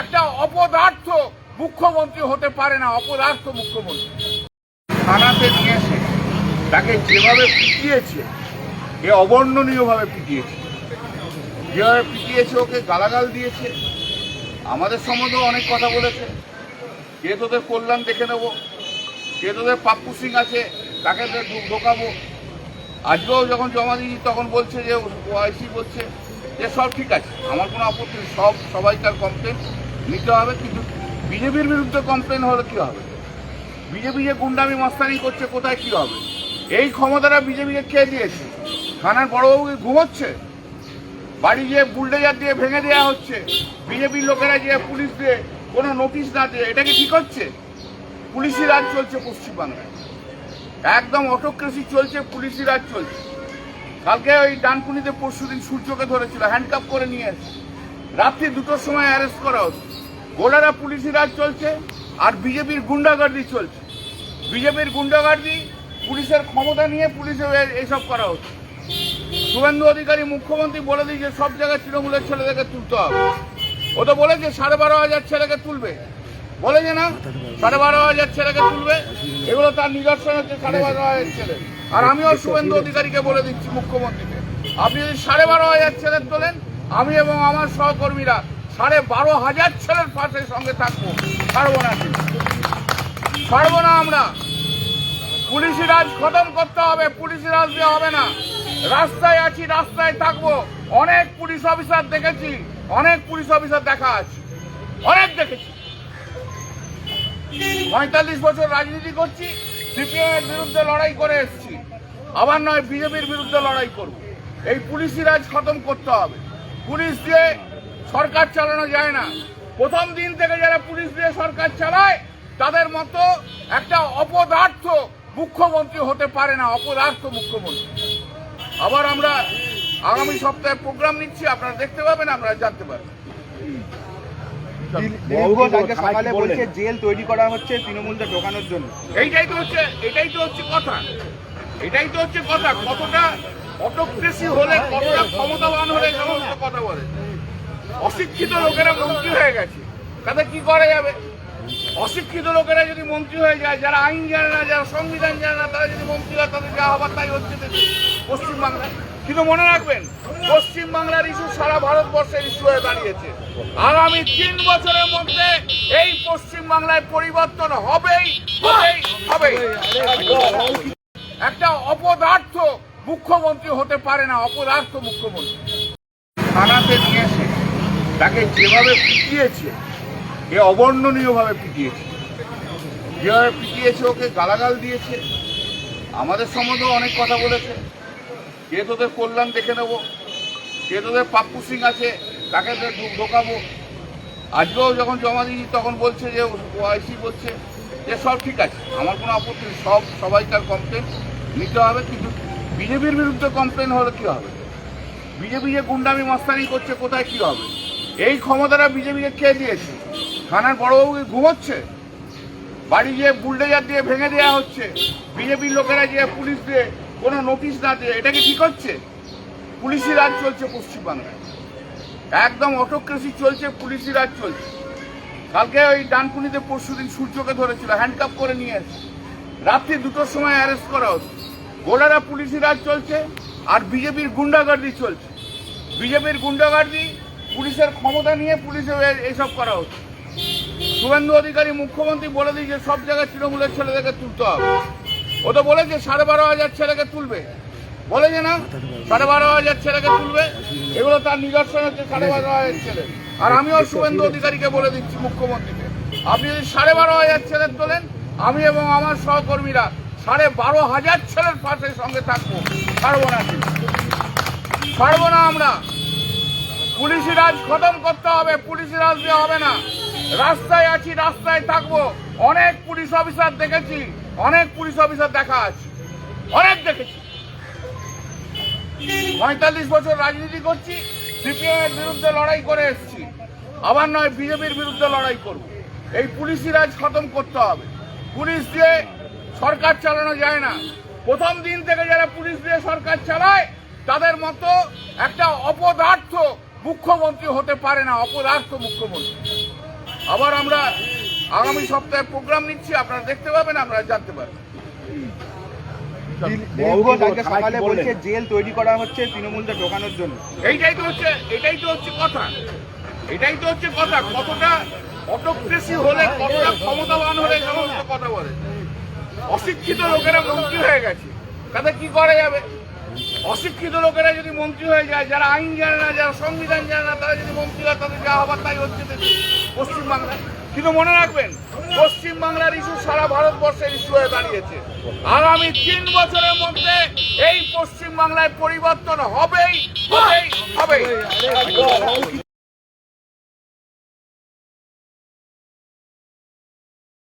একটা অপদার্থ মুখ্যমন্ত্রী হতে পারে না, অপদার্থ মুখ্যমন্ত্রী। থানাতে নিয়ে এসে তাকে যেভাবে পিটিয়েছে, এ অবর্ণনীয়ভাবে পিটিয়েছে। যেভাবে পিটিয়েছে, ওকে গালাগাল দিয়েছে, আমাদের সম্বন্ধেও অনেক কথা বলেছে। কে তোদের কল্যাণ দেখে নেবো, কে তোদের পাপ্পু সিং আছে তাকে ঢোকাবো। আজকেও যখন জমা দিয়েছি তখন বলছে যে ওআইসি বলছে যে সব ঠিক আছে, আমার কোনো আপত্তি নেই, সবাইকার কমপ্লেন নিতে হবে, কিন্তু বিজেপির বিরুদ্ধে কমপ্লেন হলে কী হবে? বিজেপি যে গুন্ডামি মাস্তানি করছে, কোথায় কী হবে? এই ক্ষমতাটা বিজেপিকে খেয়ে দিয়েছে। থানার বড়বাবুকে ঘুমোচ্ছে, বাড়ি গিয়ে বুলডোজার দিয়ে ভেঙে দেওয়া হচ্ছে, বিজেপির লোকেরা যে পুলিশ দিয়ে কোনো নোটিশ না দিয়ে, এটাকে ঠিক হচ্ছে? পুলিশি রাজ চলছে পশ্চিমবাংলায়, একদম অটোক্রেসি চলছে, পুলিশি রাজ চলছে। কালকে ওই ডানকুনিতে পরশুদিন সূর্যকে ধরেছিল, হ্যান্ডকাপ করে নিয়ে এসে রাত্রি 2টোর সময় অ্যারেস্ট করা হচ্ছে। গোলারা পুলিশি রাজ চলছে আর বিজেপির গুন্ডাগার্দি চলছে। বিজেপির গুন্ডাগার্দি, পুলিশের ক্ষমতা নিয়ে পুলিশে এইসব করা হচ্ছে। শুভেন্দু অধিকারী মুখ্যমন্ত্রী বলে দিয়েছে সব জায়গায় তৃণমূলের ছেলেদেরকে তুলতে হবে। ও তো বলেছে 12,500 ছেলেকে তুলবে, বলেছে না 12,500 ছেলেকে তুলবে। এগুলো তার নিদর্শন হচ্ছে 12,500 ছেলে। আর আমিও শুভেন্দু অধিকারীকে বলে দিচ্ছি, মুখ্যমন্ত্রীকে, আপনি যদি 12,500 ছেলে তোলেন, আমি এবং আমার সহকর্মীরা 12,500 ছেলের পাশে সঙ্গে থাকবো। ছাড়বো না, ছাড়বো না আমরা। পুলিশি রাজ খতম করতে হবে, পুলিশি রাজ দিয়ে হবে না। রাস্তায় আছি, রাস্তায় থাকবো। অনেক পুলিশ অফিসার দেখেছি, অনেক পুলিশ অফিসার দেখা আছে, অনেক দেখেছি। 45 বছর রাজনীতি করছি, সিপিএম এর বিরুদ্ধে লড়াই করে এসেছি, আবার নয় বিজেপির বিরুদ্ধে লড়াই করব। এই পুলিশি রাজ খতম করতে হবে। পুলিশ দিয়ে সরকার চালানো যায় না। প্রথম দিন থেকে যারা পুলিশ দিয়ে সরকার চালায়, তাদের মতো একটা অপদার্থ মুখ্যমন্ত্রী হতে পারে না, অপদার্থ মুখ্যমন্ত্রী। আবার আমরা আগামী সপ্তাহে প্রোগ্রাম নিচ্ছি, আপনারা দেখতে পাবেন, আপনারা জানতে পারবেন। সকালে বলছে জেল তৈরি করা হচ্ছে তৃণমূলটা ঢোকানোর জন্য। এটাই তো হচ্ছে কথা। কতটা অটোক্রেসি হলে, কতটা ক্ষমতাবান হলে সমস্ত কথা বলে। অশিক্ষিত লোকেরা মন্ত্রী হয়ে গেছে, তাদের কি করা যাবে? অশিক্ষিত লোকেরা যদি মন্ত্রী হয়ে যায়, যারা আইন জানে না, যারা সংবিধান জানে না, তারা যদি মন্ত্রী হয়, তাদের যা হবার তাই হচ্ছে পশ্চিমবাংলায়। কিন্তু মনে রাখবেন, পশ্চিমবাংলার ইস্যু সারা ভারতবর্ষের ইস্যু হয়ে দাঁড়িয়েছে। আগামী 3 বছরের মধ্যে এই পশ্চিমবাংলায় পরিবর্তন হবেই। একটা অপদার্থ মুখ্যমন্ত্রী হতে পারে না, অপদার্থ মুখ্যমন্ত্রী। থানাতে নিয়ে এসে তাকে যেভাবে পিটিয়েছে, এ অবর্ণনীয়ভাবে পিটিয়েছে। যেভাবে পিটিয়েছে, ওকে গালাগাল দিয়েছে, আমাদের সম্বন্ধেও অনেক কথা বলেছে। কে তোদের কল্যাণ দেখে নেবো, কে তোদের পাপ্পু সিং আছে তাকে ঢোকাবো। আজকেও যখন জমা দিয়েছি তখন বলছে যে ওআইসি বলছে যে সব ঠিক আছে, আমার কোনো আপত্তি নেই, সবাইকার কমপ্লেন নিতে হবে, কিন্তু বিজেপির বিরুদ্ধে কমপ্লেন হলে কী হবে? বিজেপি যে গুন্ডামি মাস্তানি করছে, কোথায় কী হবে? এই ক্ষমতাটা বিজেপিকে খেয়ে দিয়েছে। থানার বড়বাবুকে ঘুমোচ্ছে, বাড়ি গিয়ে বুলডোজার দিয়ে ভেঙে দেওয়া হচ্ছে, বিজেপির লোকেরা যে পুলিশ দিয়ে কোনো নোটিশ না দিয়ে, এটাকে ঠিক হচ্ছে? পুলিশি রাজ চলছে পশ্চিমবাংলায়, একদম অটোক্রেসি চলছে, পুলিশি রাজ চলছে। কালকে ওই ডানকুনিতে পরশুদিন সূর্যকে ধরেছিল, হ্যান্ডকাপ করে নিয়ে এসে রাত্রি 2টোর সময় অ্যারেস্ট করা হচ্ছে। গোলারা পুলিশি রাজ চলছে আর বিজেপির গুন্ডাগার্দি চলছে। বিজেপির গুন্ডাগার্দি, পুলিশের ক্ষমতা নিয়ে পুলিশে এইসব করা হচ্ছে। শুভেন্দু অধিকারী মুখ্যমন্ত্রী বলে দিয়েছে সব জায়গায় তৃণমূলের ছেলেদেরকে তুলতে হবে। ও তো বলেছে 12,500 ছেলেকে তুলবে, বলেছে না 12,500 ছেলেকে তুলবে। এগুলো তার নিদর্শন হচ্ছে 12,500 ছেলে। আর আমিও শুভেন্দু অধিকারীকে বলে দিচ্ছি, মুখ্যমন্ত্রীকে, আপনি যদি 12,500 ছেলে তোলেন, আমি এবং আমার সহকর্মীরা 12,500 ছেলের পাশে সঙ্গে থাকবো। ছাড়বো না আমরা। পুলিশি রাজ খতম করতে হবে, পুলিশি রাজ দিয়ে হবে না। রাস্তায় আছি, রাস্তায় থাকবো। অনেক পুলিশ অফিসার দেখেছি, অনেক পুলিশ অফিসার দেখা আছে, অনেক দেখেছি। 45 বছর রাজনীতি করছি, সিপিএম এর বিরুদ্ধে লড়াই করে এসেছি, আবার নয় বিজেপির বিরুদ্ধে লড়াই করব। এই পুলিশি রাজ খতম করতে হবে। পুলিশ দিয়ে সরকার চালানো যায় না। প্রথম দিন থেকে যারা পুলিশ দিয়ে সরকার চালায়, তাদের মতো একটা অপদার্থ মুখ্যমন্ত্রী হতে পারে না, অপদার্থ মুখ্যমন্ত্রী। আবার আমরা আগামী সপ্তাহে প্রোগ্রাম নিচ্ছি, আপনারা দেখতে পাবেন, আপনারা জানতে পারবেন। দিলীপ ঘোষ আজকে সকালে বলছে জেল তৈরি করা হচ্ছে তৃণমূলদের ঢোকানোর জন্য। এটাই তো হচ্ছে কথা। কতটা অটোক্রেসি হলে, কতটা ক্ষমতাবান হলে সমস্ত কথা বলে। অশিক্ষিত লোকেরা মন্ত্রী হয়ে গেছে, তাদের কি করা যাবে? অশিক্ষিত লোকেরা যদি মন্ত্রী হয়ে যায়, যারা আইন জানে না, যারা সংবিধান জানে না, তারা যদি মন্ত্রী হয়, তাদের যা হবার তাই হচ্ছে পশ্চিমবাংলায়। কিন্তু মনে রাখবেন, পশ্চিমবাংলার ইস্যু সারা ভারতবর্ষের ইস্যু হয়ে দাঁড়িয়েছে। আগামী 3 বছরের মধ্যে এই পশ্চিমবাংলায় পরিবর্তন হবেই।